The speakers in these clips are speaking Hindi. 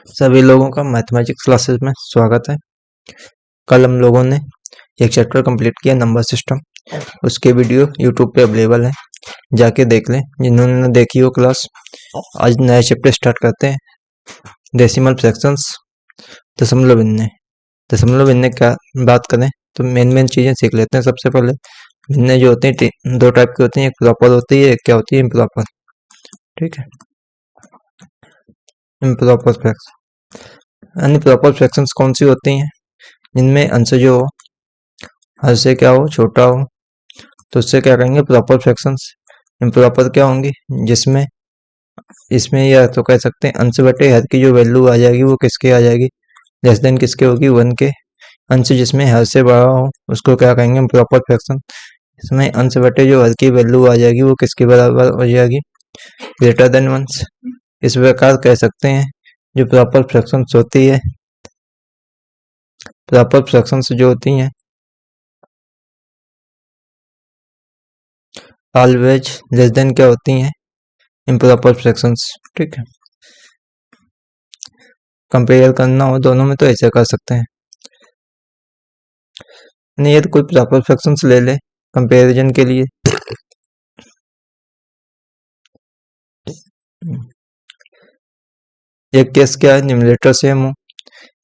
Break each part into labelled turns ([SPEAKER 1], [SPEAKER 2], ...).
[SPEAKER 1] सभी लोगों का मैथमेटिक्स क्लासेस में स्वागत है। कल हम लोगों ने एक चैप्टर कंप्लीट किया नंबर सिस्टम। उसके वीडियो यूट्यूब पे अवेलेबल है, जाके देख लें जिन्होंने देखी हो क्लास। आज नया चैप्टर स्टार्ट करते हैं, डेसिमल फ्रैक्शंस, दशमलव भिन्ने। दशमलव भिन्ने क्या बात करें तो मेन चीज़ें सीख लेते हैं। सबसे पहले भिन्ने जो होते हैं दो टाइप के होते हैं, एक प्रॉपर होती है, एक क्या होती है इम्प्रॉपर। ठीक है, इम्प्रॉपर फ्रैक्शन यानी प्रॉपर फ्रैक्शंस कौन सी होती हैं? जिनमें अंश जो हो हर से क्या हो छोटा हो, तो उससे क्या कहेंगे प्रॉपर फ्रैक्शंस। इम्प्रॉपर क्या होंगी? जिसमें इसमें यह तो कह सकते हैं अंश बटे हर की जो वैल्यू आ जाएगी वो किसके आ जाएगी, लेस देन किसके होगी, 1 के। अंश जिसमें हर से बड़ा हो उसको क्या कहेंगे इम्प्रॉपर फ्रैक्शन। इसमें अंश बटे जो हर की वैल्यू आ जाएगी वो किसके बराबर हो जाएगी, ग्रेटर देन 1। इस प्रकार कह सकते हैं जो प्रॉपर फ्रैक्शंस होती है, प्रॉपर फ्रैक्शंस जो होती हैं ऑलवेज लेस देन क्या होती हैं, इम्प्रॉपर फ्रैक्शंस। ठीक है, कंपेयर करना हो दोनों में तो ऐसे कर सकते हैं। नहीं यदि कोई प्रॉपर फ्रैक्शंस ले ले कंपैरिजन के लिए, एक केस क्या है, न्यूमरेटर सेम हो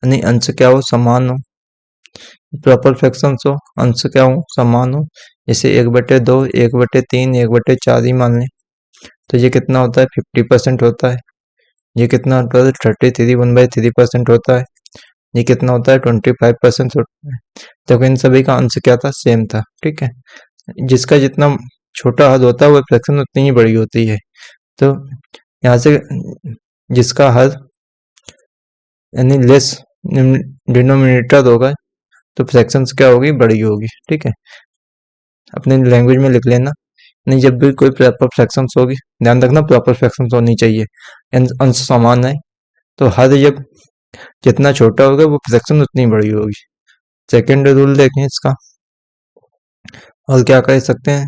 [SPEAKER 1] यानी अंश क्या हो समान हो। प्रॉपर फ्रैक्शंस हो अंश क्या हो समान हो, जैसे 1/2, 1/3, 1/4 ही मान लें, तो ये कितना होता है 50% होता है। ये कितना होता है 33 1/3% होता है। ये कितना होता है 25% होता है। तो इन सभी का अंश क्या था, सेम था। ठीक है, जिसका जितना छोटा हद होता है वो फ्रैक्शन उतनी ही बड़ी होती है। तो यहाँ से जिसका हद यानी लेस डिनोमिनेटर होगा तो फ्रैक्शंस क्या होगी, बड़ी होगी। ठीक है, अपने लैंग्वेज में लिख लेना। नहीं जब भी कोई प्रॉपर फ्रैक्शंस होगी ध्यान रखना प्रॉपर फ्रैक्शंस होनी चाहिए, अंश समान है तो हद जब जितना छोटा होगा वो फ्रैक्शन उतनी बड़ी होगी। सेकेंड रूल देखें इसका, और क्या कह सकते हैं,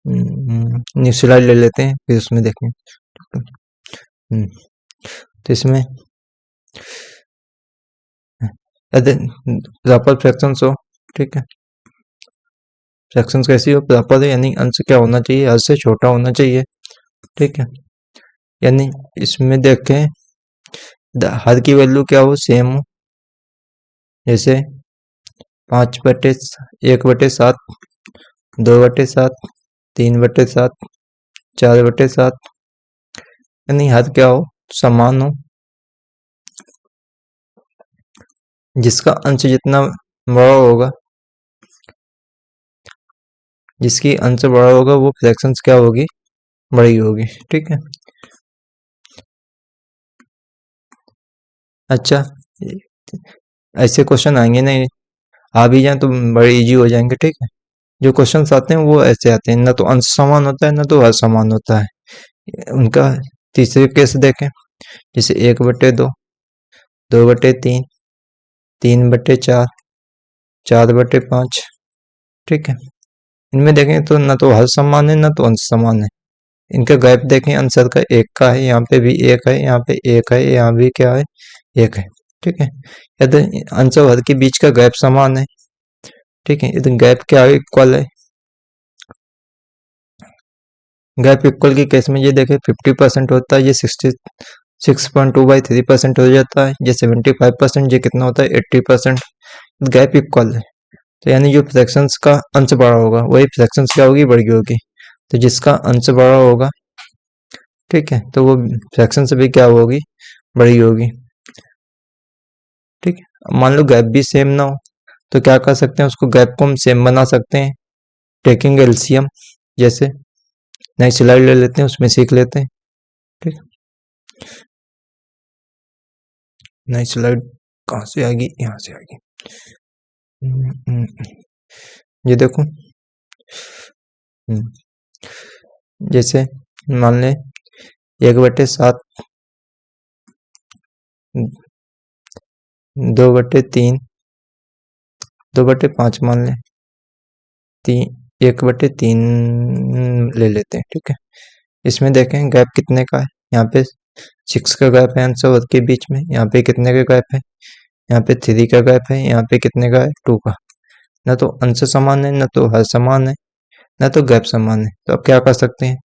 [SPEAKER 1] न्यू स्लाइड ले लेते हैं फिर उसमें देखें। तो इसमें प्रॉपर फ्रैक्शंस हो, ठीक है, फ्रैक्शंस कैसी हो, प्रॉपर है यानी अंश क्या होना चाहिए, हद से छोटा होना चाहिए। ठीक है, यानी इसमें देखें हर की वैल्यू क्या हो, सेम हो, जैसे 1/7, 2/7, 3/7, 4/7, यानी हद क्या हो समान हो, जिसका अंश जितना बड़ा होगा, जिसकी अंश बड़ा होगा वो फ्रैक्शंस क्या होगी, बड़ी होगी। ठीक है, अच्छा ऐसे क्वेश्चन आएंगे नहीं, आ भी जाए तो बड़े इजी हो जाएंगे। ठीक है, जो क्वेश्चंस आते हैं वो ऐसे आते हैं, ना तो अंश समान होता है ना तो हर समान होता है उनका। तीसरे केस देखें, जैसे 1/2, 2/3, 3/4, 4/5। ठीक है, इनमें देखें तो ना तो हर समान है ना तो अंश समान है। इनका गैप देखें आंसर का, एक का है, यहाँ पे भी एक है, यहाँ पे एक है, यहाँ भी क्या है, एक है। ठीक है, यदि अंश और हर के बीच का गैप समान है, ठीक है, यदि गैप क्या है, इक्वल है। गैप इक्वल के केस में ये देखें 50% होता है, ये 66.2/3% हो जाता है, ये 75%, ये कितना होता है 80%। गैप इक्वल है तो यानी जो फ्रैक्शंस का अंश बड़ा होगा वही फ्रैक्शंस क्या होगी, बड़ी होगी। तो जिसका अंश बड़ा होगा, ठीक है, तो वो फ्रैक्शन से भी क्या होगी, बड़ी होगी। ठीक है, मान लो गैप भी सेम ना हो तो क्या कर सकते हैं, उसको गैप को हम सेम बना सकते हैं टेकिंग एलसीएम। जैसे नई स्लाइड ले लेते हैं उसमें सीख लेते हैं। ठीक, नई स्लाइड कहाँ से आएगी, यहाँ से आएगी। ये देखो, जैसे मान लें 1/7, 2/3, 2/5 मान लें, 1/3 ले लेते हैं। ठीक है, इसमें देखें गैप कितने का है, यहाँ पे 6 का गैप है आंसर और के बीच में। यहाँ पे कितने का गैप है, यहाँ पे 3 का गैप है, यहाँ पे कितने का है 2 का। ना तो आंसर समान है, ना तो हर समान है, ना तो गैप समान है। तो अब क्या कर सकते हैं,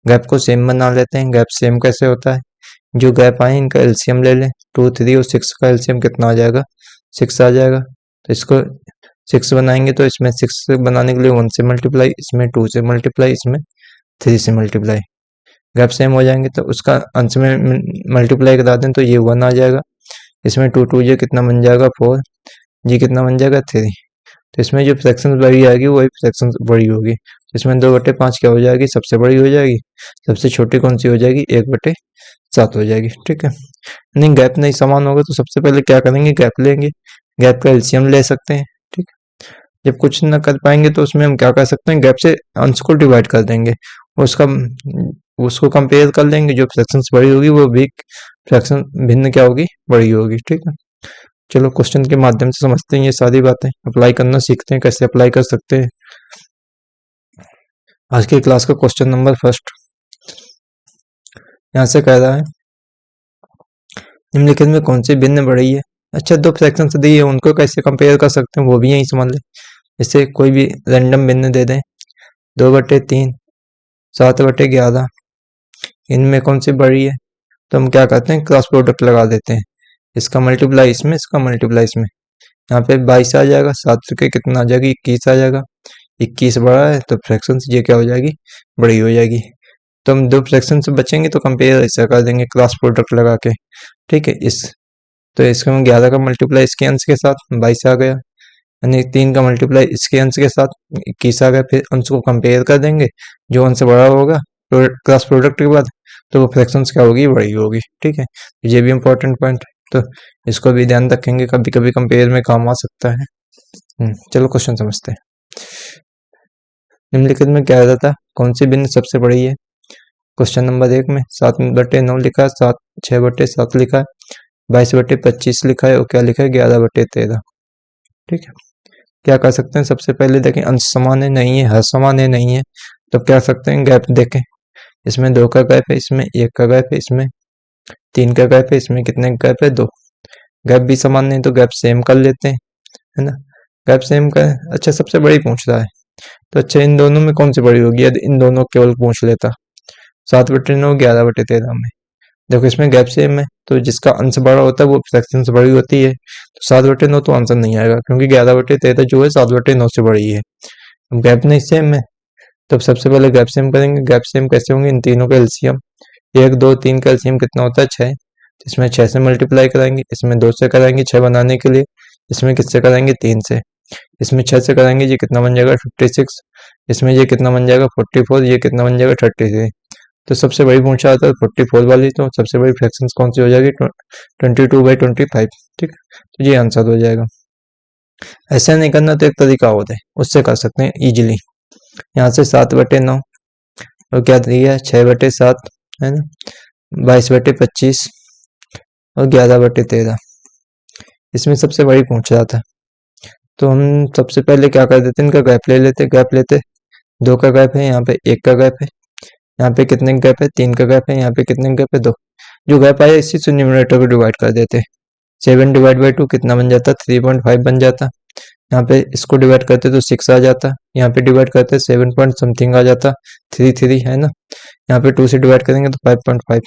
[SPEAKER 1] गैप को सेम बना लेते हैं। गैप सेम कैसे होता है, जो गैप आए इनका एलसीएम ले लें। 2, 3 और 6 का एलसीएम कितना आ जाएगा, 6 आ जाएगा। तो इसको 6 बनाएंगे तो इसमें 6 बनाने के लिए 1 से मल्टीप्लाई, इसमें 2 से मल्टीप्लाई, इसमें 3 से मल्टीप्लाई। गैप सेम हो जाएंगे तो उसका अंश में मल्टीप्लाई करा दें तो ये 1 आ जाएगा। इसमें 2 2 ये कितना बन जाएगा 4, ये कितना बन जाएगा 3। तो इसमें जो फ्रैक्शन बड़ी आएगी वही फ्रैक्शन बड़ी होगी। तो इसमें 2/5 क्या हो जाएगी, सबसे बड़ी हो जाएगी। सबसे छोटी कौन सी हो जाएगी, 1/7 हो जाएगी। ठीक है, नहीं गैप नहीं समान होगा तो सबसे पहले क्या करेंगे, गैप लेंगे, गैप का एलसीएम ले सकते हैं। ठीक है, जब कुछ ना कर पाएंगे तो उसमें हम क्या कर सकते हैं, गैप से अंश को डिवाइड कर देंगे, उसका उसको कंपेयर कर लेंगे। जो फ्रैक्शन बड़ी होगी वो भी फ्रैक्शन भिन्न क्या होगी, बड़ी होगी। ठीक है, चलो क्वेश्चन के माध्यम से समझते हैं ये सारी बातें, अप्लाई करना सीखते हैं, कैसे अप्लाई कर सकते हैं। आज की क्लास का क्वेश्चन नंबर फर्स्ट यहाँ से कह रहा है, निम्नलिखित में कौन सी भिन्न बड़ी है। अच्छा, दो फ्रैक्शन दी है उनको कैसे कंपेयर कर सकते हैं वो भी यही समझ लें। इससे कोई भी रैंडम भिन्न दे दें, 2/3, 7/11, इनमें कौन सी बड़ी है। तो हम क्या करते हैं, क्रॉस प्रोडक्ट लगा देते हैं, इसका मल्टीप्लाई इसमें, इसका मल्टीप्लाई इसमें। यहाँ पे 22 आ जाएगा, 7 के कितना आ जाएगा, 21 आ जाएगा। 21 बड़ा है तो फ्रैक्शन ये क्या हो जाएगी, बड़ी हो जाएगी। तो हम दो फ्रैक्शन से बचेंगे तो कंपेयर ऐसा कर देंगे क्रॉस प्रोडक्ट लगा के। ठीक है, इस तो इसका हम 11 का मल्टीप्लाई इसके अंश के साथ 22 आ गया, यानी 3 का मल्टीप्लाई इसके अंश के साथ 21 आ गया। फिर अंश को कंपेयर कर देंगे, जो अंश बड़ा होगा क्रॉस प्रोडक्ट के बाद तो वो फ्रैक्शन क्या होगी, बड़ी होगी। ठीक है, ये भी इंपॉर्टेंट पॉइंट, तो इसको भी ध्यान रखेंगे, कभी कभी कंपेयर में काम आ सकता है। चलो क्वेश्चन समझते हैं। निम्नलिखित में क्या रहता, कौन सी भिन्न सबसे बड़ी है। क्वेश्चन नंबर 1 में 7/9 लिखा है, 6/7 लिखा है, 22/25 लिखा है और क्या लिखा है 11/13। ठीक है, क्या कर सकते हैं, सबसे पहले देखें अंश समान है नहीं है, हर समान है नहीं है, तो क्या कर सकते हैं, गैप देखें। इसमें 2 का गैप है, इसमें 1 का गैप है, इसमें 3 का गैप है, इसमें कितने का गैप है 2। गैप भी समान नहीं तो गैप सेम कर लेते हैं, है ना। गैप सेम का, अच्छा सबसे बड़ी पूछ रहा है तो अच्छा इन दोनों में कौन सी बड़ी होगी, यदि इन दोनों केवल पूछ लेता 7/9 11/13 में। देखो इसमें गैप सेम है तो जिसका अंश बड़ा होता है वो फ्रैक्शन से बड़ी होती है, तो 7/9 तो आंसर नहीं आएगा क्योंकि 11/13 जो है 7/9 से बड़ी है। अब गैप नहीं सेम है तो सबसे पहले गैप सेम करेंगे। गैप सेम कैसे होंगे, इन तीनों का एलसीएम 1 2 3 का एलसीएम कितना होता है 6, इसमें 6 से मल्टीप्लाई कराएंगे, इसमें 2 से कराएंगे 6 बनाने के लिए, इसमें किससे कराएंगे 3 से, इसमें 6 से कराएंगे ये कितना बन जाएगा 56, इसमें ये कितना बन जाएगा 44, ये कितना बन जाएगा 33। तो सबसे बड़ी पूछा आता है 44 वाली, तो सबसे बड़ी फ्रैक्शन कौन सी हो जाएगी 22/25। ठीक है, तो ये आंसर हो जाएगा। ऐसा नहीं करना तो एक तरीका होता है, उससे कर सकते हैं इजीली। यहाँ से 7/9 और क्या दिया है 6/7, है ना, 22/25 और 11/13। इसमें सबसे बड़ी पूछ रहा था तो हम सबसे पहले क्या कर देते, इनका गैप ले लेते। गैप लेते, 2 का गैप है, यहाँ पे 1 का गैप है, यहाँ पे कितने का गैप है 3 का गैप है, यहाँ पे कितने का गैप है 2। जो गैप आया इसी से न्यूमरेटर को डिवाइड कर देते। 7/2 कितना बन जाता 3.5 बन जाता। यहाँ पे इसको डिवाइड करते तो 6 आ जाता, यहाँ पे डिवाइड करते 7 पॉइंट समथिंग आ जाता, 3 है ना। यहाँ पे 2 से डिवाइड करेंगे तो 5.5।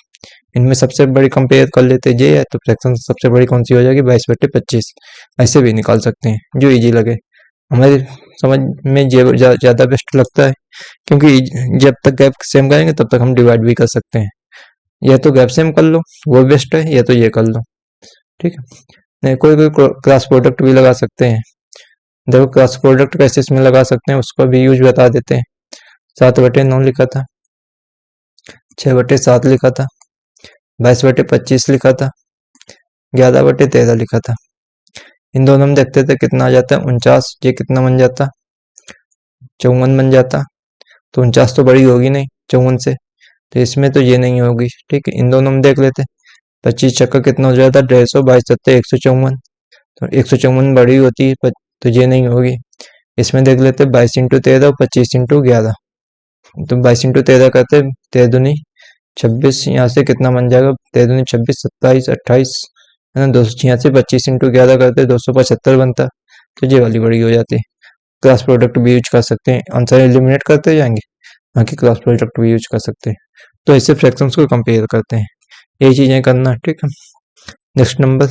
[SPEAKER 1] इनमें सबसे बड़ी कंपेयर कर लेते ये है तो फ्रैक्शन सबसे बड़ी कौन सी हो जाएगी 22/25। ऐसे भी निकाल सकते हैं जो इजी लगे, हमारे समझ में ये ज़्यादा बेस्ट लगता है क्योंकि जब तक गैप सेम करेंगे तब तक हम डिवाइड भी कर सकते हैं। या तो गैप सेम कर लो वो बेस्ट है, या तो ये कर लो। ठीक है, नहीं कोई कोई क्रॉस प्रोडक्ट भी लगा सकते हैं। देखो क्रॉस प्रोडक्ट कैसे इसमें लगा सकते हैं उसका भी यूज बता देते हैं। 7/9 लिखा था, 6/7 लिखा था, 22/25 लिखा था, 11/13 लिखा था। इन दोनों में देखते थे कितना आ जाता है 49, ये कितना बन जाता 54 बन जाता। तो 49 तो बड़ी होगी नहीं 54 से, तो इसमें तो ये नहीं होगी। ठीक है, इन दोनों में देख लेते, 25 छक्का कितना हो जाता 150, 22 154, तो 154 बड़ी होती है तो ये नहीं होगी। इसमें देख लेते 22 × 13 और 25 × 11, तो 22 × 13 करते 13 दूनी 26 यहाँ से कितना बन जाएगा, 13 26 27 28 है ना, 286 25 इंटू 11 करते 275 बनता, तो ये वाली बड़ी हो जाती है। क्रॉस प्रोडक्ट भी यूज कर सकते हैं, आंसर एलिमिनेट करते जाएंगे, बाकी क्रॉस प्रोडक्ट भी यूज कर सकते हैं। तो ऐसे फ्रैक्शंस को कंपेयर करते हैं, ये चीजें करना, ठीक है। नेक्स्ट नंबर,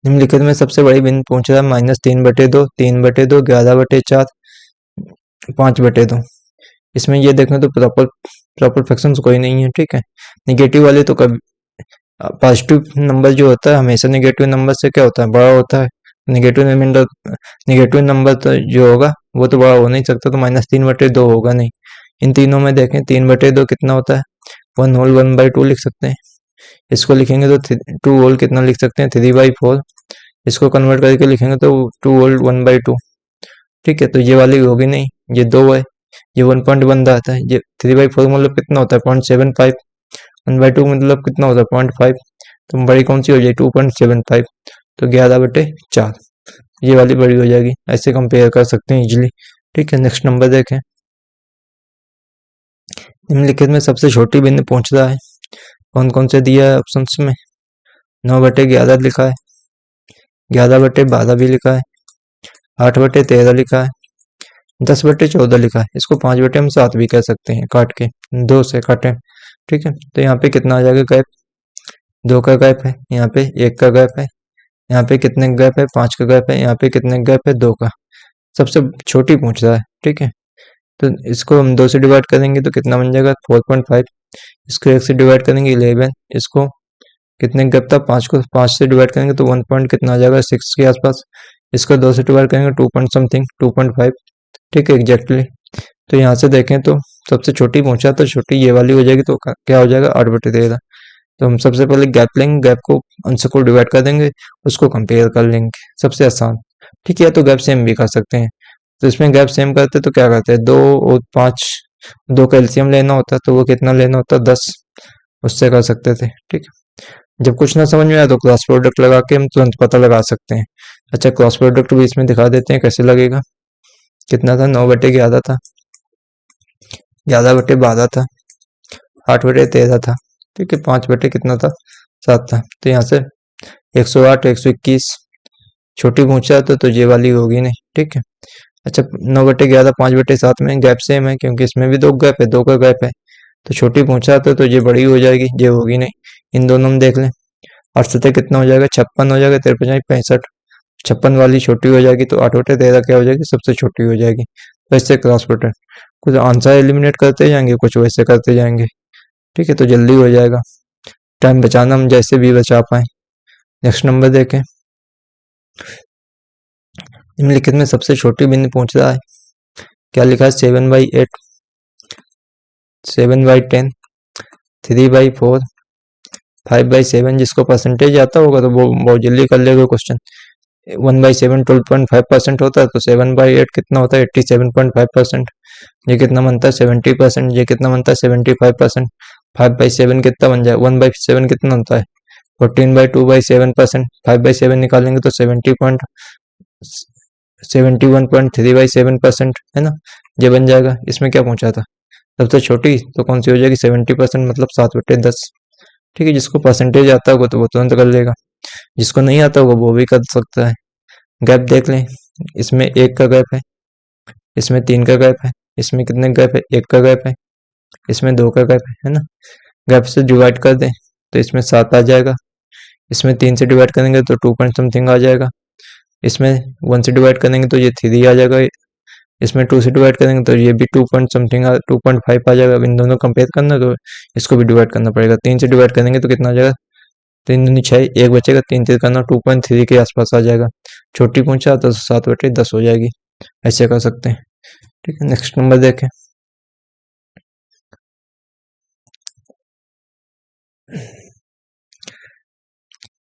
[SPEAKER 1] निम्नलिखित में सबसे बड़ी बिंदु पूछ रहा है -3/2, 3/2, 11/4, 5/2। इसमें ये देखें तो प्रॉपर फ्रैक्शंस कोई नहीं है, ठीक है। निगेटिव वाले तो कभी, पॉजिटिव नंबर जो होता है हमेशा निगेटिव नंबर से क्या होता है, बड़ा होता है। निगेटिव नंबर तो जो होगा वो तो बड़ा हो नहीं सकता, तो -3/2 होगा नहीं। इन तीनों में देखें 3/2 कितना होता है, 1 होल 1/2 लिख सकते हैं। इसको लिखेंगे तो 2 होल कितना लिख सकते हैं, 3/4। इसको कन्वर्ट करके लिखेंगे तो 2 होल 1/2, ठीक है। तो ये वाली होगी नहीं, ये 2 है, ये 1.1 आता है, ये 3/4 मतलब कितना होता है 0.75, 1/2 मतलब कितना होता है 0.5, तो बड़ी कौन सी हो जाएगी 2.75, तो 11/4 ये वाली बड़ी हो जाएगी। ऐसे कंपेयर कर सकते हैं इजीली, ठीक है। नेक्स्ट नंबर देखें, निम्नलिखित में सबसे छोटी बिंदु पूछ रहा है, कौन कौन से दिया है ऑप्शंस में, 9/11 लिखा है, 11/12 भी लिखा है, 8/13 लिखा है, 10/14 लिखा है। इसको 5 हम 7 भी कह सकते हैं, काट के 2 से काटें, ठीक है। तो यहाँ पे कितना आ जाएगा गैप, 2 का गैप है, यहाँ पे 1 का गैप है, यहाँ पे कितने गैप है 5 का गैप है, यहाँ पे कितने गैप है 2 का। सबसे छोटी पूछ रहा है, ठीक है। तो इसको हम 2 से डिवाइड करेंगे तो कितना बन जाएगा 4.5, इसको 1 से डिवाइड करेंगे 11, इसको कितने गैप था 5 को 5 से डिवाइड करेंगे तो 1 पॉइंट कितना आ जाएगा 6 के आसपास, इसको 2 से डिवाइड करेंगे 2 पॉइंट समथिंग 2.5, ठीक है एग्जैक्टली। तो यहाँ से देखें तो सबसे छोटी पहुंचा तो छोटी ये वाली हो जाएगी, तो क्या हो जाएगा 8/13। तो हम सबसे पहले गैप लेंगे, गैप को आंसर को डिवाइड कर देंगे, उसको कंपेयर कर लेंगे, सबसे आसान, ठीक है। तो गैप सेम भी कर सकते हैं, तो इसमें गैप सेम करते तो क्या करते हैं 2 और 5, 2 का एलसीएम लेना होता तो वो कितना लेना होता 10, उससे कर सकते थे, ठीक है। जब कुछ ना समझ में आया तो क्रॉस प्रोडक्ट लगा के हम तुरंत पता लगा सकते हैं। अच्छा क्रॉस प्रोडक्ट भी इसमें दिखा देते हैं कैसे लगेगा, कितना था 9/11 था, 11/12 था, 8/13 था, ठीक है, 5 कितना था 7 था। तो यहाँ से 108 121 छोटी पूछा तो ये वाली होगी नहीं, ठीक है। अच्छा 9/11 5/7 में गैप सेम है, क्योंकि इसमें भी 2 गैप है, 2 का गैप है, तो छोटी पूछा तो ये बड़ी हो जाएगी, ये होगी नहीं। इन दोनों में देख लें, 8 सतह कितना हो जाएगा 56 हो जाएगा, 53 65, 56 वाली छोटी हो जाएगी, तो 8/13 क्या हो जाएगी सबसे छोटी हो जाएगी। वैसे क्रॉस प्रोडक्ट कुछ आंसर एलिमिनेट करते जाएंगे, कुछ वैसे करते जाएंगे, ठीक है, तो जल्दी हो जाएगा। टाइम बचाना हम जैसे भी बचा पाए। नेक्स्ट नंबर देखें, निम्नलिखित में सबसे छोटी बिंदु पूछ रहा है, क्या लिखा है 7/8, 7/10, 3/4, 5/7। जिसको परसेंटेज आता होगा तो वो बहुत जल्दी कर लेगा क्वेश्चन। 1/7 12.5% होता है, तो 7/8 कितना होता है 87.5%। ये कितना बनता है 70%, ये कितना बनता है 75%। 5/7 कितना बन जाए 1/7 कितना होता है 14/2/7%। 5/7 निकालेंगे तो 71.3/7% है ना, ये बन जाएगा। इसमें क्या पूछा था सबसे छोटी, तो कौन सी हो जाएगी 70%, मतलब 7/10, ठीक है। जिसको परसेंटेज आता होगा तो वो तुरंत कर लेगा, जिसको नहीं आता होगा वो भी कर सकता है। गैप देख लें, इसमें 1 का गैप है, इसमें 3 का गैप है, इसमें कितने गैप है 1 का गैप है, इसमें 2 का गैप है ना। गैप से डिवाइड कर दें तो इसमें 7 आ जाएगा, इसमें 3 से डिवाइड करेंगे तो 2 पॉइंट समथिंग आ जाएगा, इसमें 1 से डिवाइड करेंगे तो ये 3 आ जाएगा, इसमें 2 से डिवाइड करेंगे तो ये भी 2 पॉइंट समथिंग 2.5 आ जाएगा। इन दोनों कंपेयर करना तो इसको भी डिवाइड करना पड़ेगा, 3 से डिवाइड करेंगे तो कितना आ जाएगा 3 दूनी 6, 1 बचेगा, 3 से करना 2.3 के आसपास आ जाएगा। छोटी पूछा तो 7/10 हो जाएगी, ऐसे कर सकते हैं, ठीक है। नेक्स्ट नंबर देखें,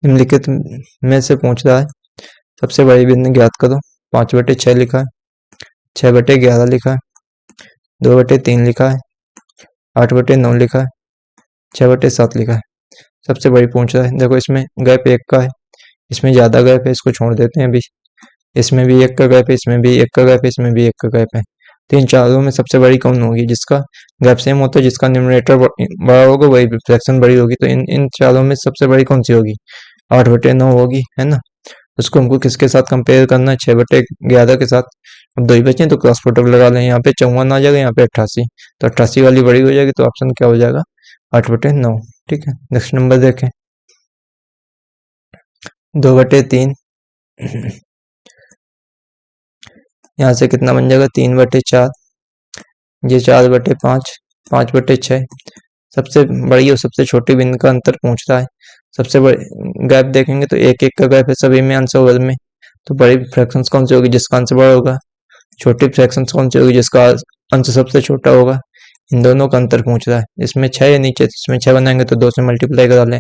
[SPEAKER 1] निम्नलिखित में से पूछ रहा है सबसे बड़ी बिंदु ज्ञात करो। 5/6 लिखा है, 6/11 लिखा है, 2/3 लिखा है, 8/9 लिखा है, 6/7 लिखा है। सबसे बड़ी पूछ रहा है, देखो इसमें गैप 1 का है, इसमें ज्यादा गैप है, इसको छोड़ देते हैं अभी। इसमें भी 1 का गैप है, इसमें भी 1 का गैप है, इसमें भी 1 का गैप है, तो इन चारों में सबसे बड़ी कौन होगी? जिसका गैप सेम होता है, जिसका न्यूमरेटर बड़ा होगा वही फ्रैक्शन बड़ी होगी। तो इन इन चारों में सबसे बड़ी कौन सी होगी? 8/9 होगी, है ना। उसको हमको किसके साथ कंपेयर करना है? 6/11 के साथ। अब दो ही बचे हैं तो क्रॉस प्रोडक्ट लगा लें। यहाँ पे 54 आ जाएगा, यहाँ पे 88, तो 88 वाली बड़ी हो जाएगी। तो ऑप्शन क्या हो जाएगा? 8/9। ठीक है, नेक्स्ट नंबर देखें। 2/3। यहाँ से कितना बन जाएगा? 3/4। ये 4/5, 5/6। सबसे बड़ी और सबसे छोटी बिंदु का अंतर पूछ रहा है। सबसे बड़ी गैप देखेंगे तो एक एक का गैप है सभी में आंसर ओवर में। तो बड़ी फ्रैक्शंस कौन सी होगी? जिसका आंसर बड़ा होगा। छोटी फ्रैक्शंस कौन सी होगी? जिसका आंसर सबसे छोटा होगा। इन दोनों का अंतर पूछ रहा है। इसमें 6 है नीचे, तो इसमें 6 बनाएंगे तो 2 से मल्टीप्लाई करा लें।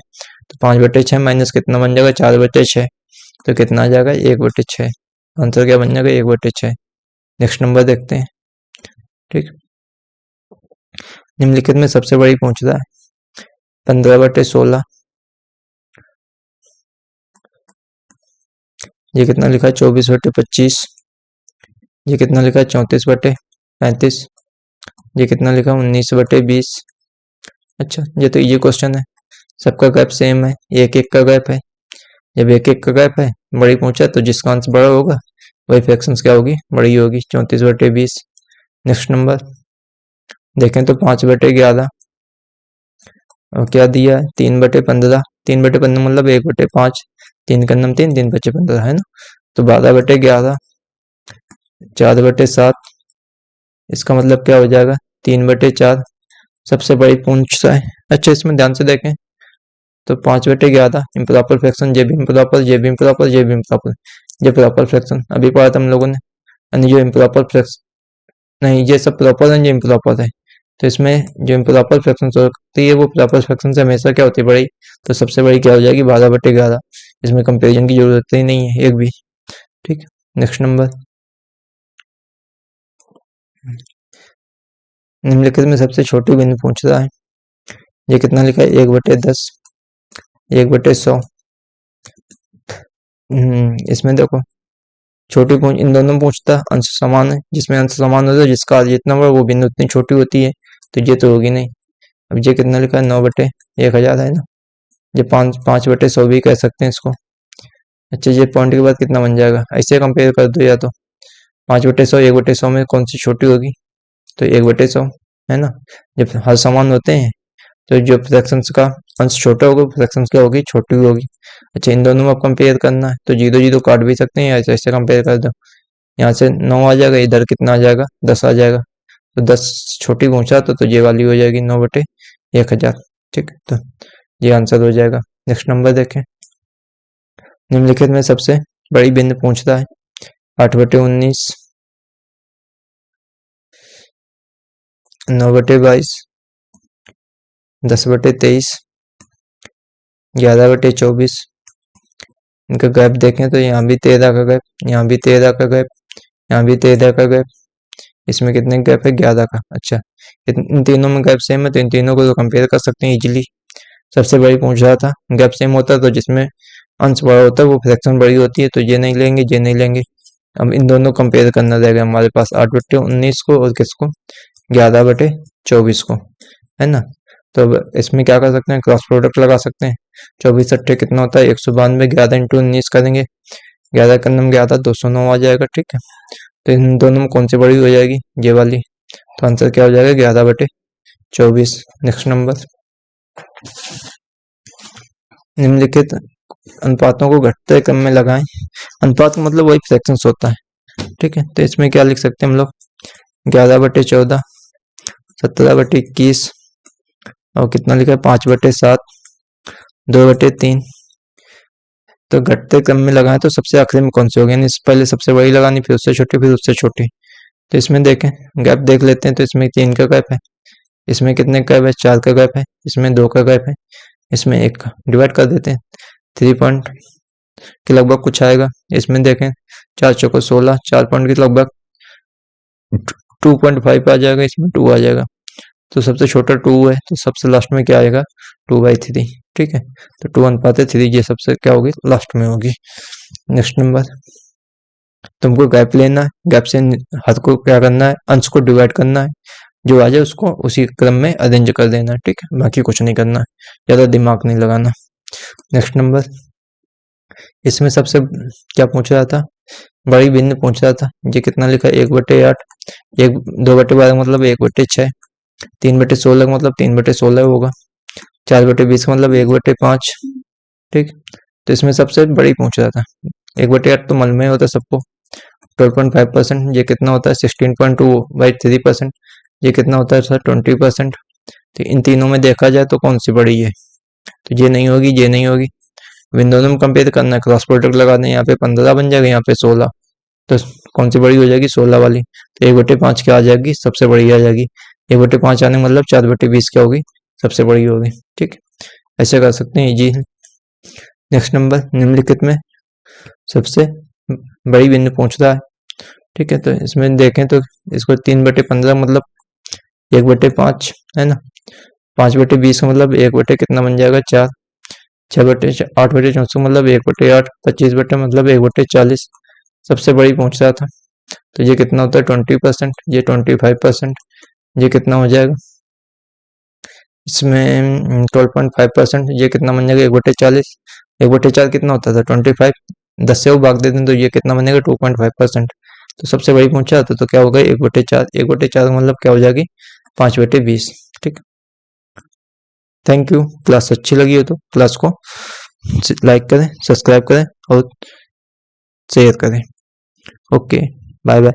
[SPEAKER 1] तो 5/6 माइनस कितना बन जाएगा? 4/6। तो कितना आ जाएगा? 1/6। आंसर क्या बन जाएगा? 1/6। नेक्स्ट नंबर देखते हैं। ठीक, निम्नलिखित में सबसे बड़ी पूछ रहा है। 15/16। ये कितना लिखा है? 24/25। ये कितना लिखा है? 34/35। ये कितना लिखा है? 19/20। अच्छा, ये तो ये क्वेश्चन है, सबका गैप सेम है, एक एक का गैप है। जब एक एक का गैप है, बड़ी पूछा तो जिसका आंसर बड़ा होगा वही फ्रैक्शंस क्या होगी? बड़ी होगी। 34/20। नेक्स्ट नंबर देखें तो 5/11। और क्या दिया है? 3/15। 3/15 मतलब 1/5। 3 का नम 3, 3×5 = 15, है ना। तो 12/11। 4/7। इसका मतलब क्या हो जाएगा? 3/4। सबसे बड़ी पूछ है। अच्छा, इसमें ध्यान से देखें तो 5/11 इम्प्रॉपर फ्रैक्शन, ये भी इम्प्रॉपर, ये भी इम्प्रॉपर, ये भी इम्प्रॉपर, ये प्रॉपर फ्रैक्शन अभी पढ़ा था हम लोगों ने। यानी जो इम्प्रॉपर फ्रैक्शन नहीं, ये सब प्रॉपर है, ये इम्प्रॉपर है। तो इसमें जो इम्प्रॉपर फ्रैक्शन होती है वो प्रॉपर फ्रैक्शन से हमेशा क्या होती है? बड़ी। तो सबसे बड़ी क्या हो जाएगी? 12/11। इसमें कंपेरिजन की जरूरत ही नहीं है एक भी। ठीक है, नेक्स्ट नंबर। निम्नलिखित में सबसे छोटी बिंदु पूछ रहा है। ये कितना लिखा है? 1/10, 1/100। इसमें देखो छोटी पूछ, इन दोनों में पूछता अंश समान है, जिसमें अंश समान होता है जिसका आधा जितना बड़ा वो बिंदु उतनी छोटी होती है। तो ये तो होगी नहीं। अब ये कितना लिखा है? 9/1000 है ना। ये 5/100 भी कह सकते हैं इसको। अच्छा, ये पॉइंट के बाद कितना बन जाएगा? ऐसे कंपेयर कर दो, या तो 5/100, 1/100 में कौन सी छोटी होगी? तो 1/100, है ना। जब हर समान होते हैं तो जो फ्रैक्शंस का अंश छोटा होगा फ्रैक्शंस क्या होगी? छोटी होगी। अच्छा, इन दोनों में आप कंपेयर करना है तो 0 0 काट भी सकते हैं, ऐसे ऐसे कंपेयर कर दो। यहाँ से 9 आ जाएगा, इधर कितना आ जाएगा? 10 आ जाएगा। तो 10 छोटी पहुंचा तो ये वाली हो जाएगी 9/1000। ठीक है, तो ये आंसर हो जाएगा। नेक्स्ट नंबर देखें। निम्नलिखित में सबसे बड़ी बिंदु पूछता है। 8/19, 9/22, 10/23, 11/24। इनका गैप देखें तो यहाँ भी 13 का गैप, यहाँ भी 13 का गैप, यहाँ भी 13 का गैप। इसमें कितने गैप है? 11 का। अच्छा, इन तीनों में गैप सेम है तो इन तीनों को तो कंपेयर कर सकते हैं इजीली। सबसे बड़ी पूछ रहा था, गैप सेम होता है तो जिसमें अंश बड़ा होता है वो फ्रैक्शन बड़ी होती है। तो ये नहीं लेंगे, ये नहीं लेंगे। अब इन दोनों कंपेयर करना रहेगा हमारे पास, 8/19 को और किसको? 11/24 को, है ना। तो अब इसमें क्या कर सकते हैं? क्रॉस प्रोडक्ट लगा सकते हैं। 24 कितना होता है? 192। 11 × 19 करेंगे, 11 का नम 11, 209 आ जाएगा। ठीक है, तो इन दोनों में कौन सी बड़ी हो जाएगी? ये वाली। तो आंसर क्या हो जाएगा? 11/24। Next number. निम्नलिखित अनुपातों को घटते क्रम में लगाएं। अनुपात का मतलब वही फ्रैक्शंस होता है। ठीक है, तो इसमें क्या लिख सकते हैं हम लोग? 11/14, 17/21 और कितना लिखा है? 5/7, 2/3। तो घटते क्रम में लगाएं तो सबसे आखिरी में कौन सी होगी? यानी पहले सबसे बड़ी लगानी, फिर उससे छोटी, फिर उससे छोटी। तो इसमें देखें, गैप देख लेते हैं। तो इसमें 3 का गैप है, इसमें कितने का गैप है? 4 का गैप है, इसमें 2 का गैप है, इसमें 1 का। डिवाइड कर देते हैं, 3 पॉइंट के लगभग कुछ आएगा। इसमें देखें 4 चौको 16, 4 पॉइंट के लगभग 2.5 आ जाएगा, इसमें 2 आ जाएगा। तो सबसे छोटा 2 है, तो सबसे लास्ट में क्या आएगा? 2/3। ठीक है, तो 2 अनुपात 3 ये सबसे क्या होगी? लास्ट में होगी। Next number. तुमको गैप लेना है, गैप से हद को क्या करना है, अंश को डिवाइड करना है, जो आ जाए उसको उसी क्रम में अरेंज कर देना है, ठीक है, बाकी कुछ नहीं करना है, ज़्यादा दिमाग नहीं लगाना। नेक्स्ट नंबर, इसमें सबसे क्या पूछ रहा था, बड़ी भिन्न पूछ रहा था। ये कितना लिखा है, 1/8, 2/12 मतलब 1/6, 3/16 मतलब 3/16 होगा, 4/20 मतलब 1/5, ठीक। तो इसमें सबसे बड़ी पूछ रहा था, 1/8 तो मन में होता है सबको, 12.5%, ये कितना होता है 16.2/3%, ये कितना होता है सर 20%। तो इन तीनों में देखा जाए तो कौन सी बड़ी है, तो ये नहीं होगी, ये नहीं होगी, इन दोनों में कंपेयर करना है, क्रॉस प्रोडक्ट लगा दें, यहाँ पे 15 बन जाएगा, यहाँ पे 16, तो कौन सी बड़ी हो जाएगी, 16 वाली। तो 1/5 क्या आ जाएगी, सबसे बड़ी आ जाएगी, 1/5 आने मतलब 4/20 क्या होगी, सबसे बड़ी होगी, ठीक। ऐसे कर सकते हैं, इजी है। नेक्स्ट नंबर, निम्नलिखित में सबसे बड़ी बिंदु पूछ रहा है, ठीक है। तो इसमें देखें तो इसको 3/15 मतलब 1/5 है ना, 5/20 का मतलब 1 कितना बन जाएगा 4, 8/64 मतलब 1/8, 25 मतलब 1/40, सबसे बड़ी पूछ रहा था। तो ये कितना होता है 20%, ये 25%, ये कितना हो जाएगा, इसमें 12.5%, ये कितना बन जाएगा 1/40, 1/4 कितना होता था 25, 10 से वो भाग देते हैं तो ये कितना बनेगा 2.5%। तो सबसे बड़ी पूछा तो क्या होगा 1/4, 1/4 मतलब क्या हो जाएगी 5/20, ठीक। Thank you. क्लास अच्छी लगी हो तो क्लास को लाइक करें, सब्सक्राइब करें और शेयर करें। Okay, bye bye.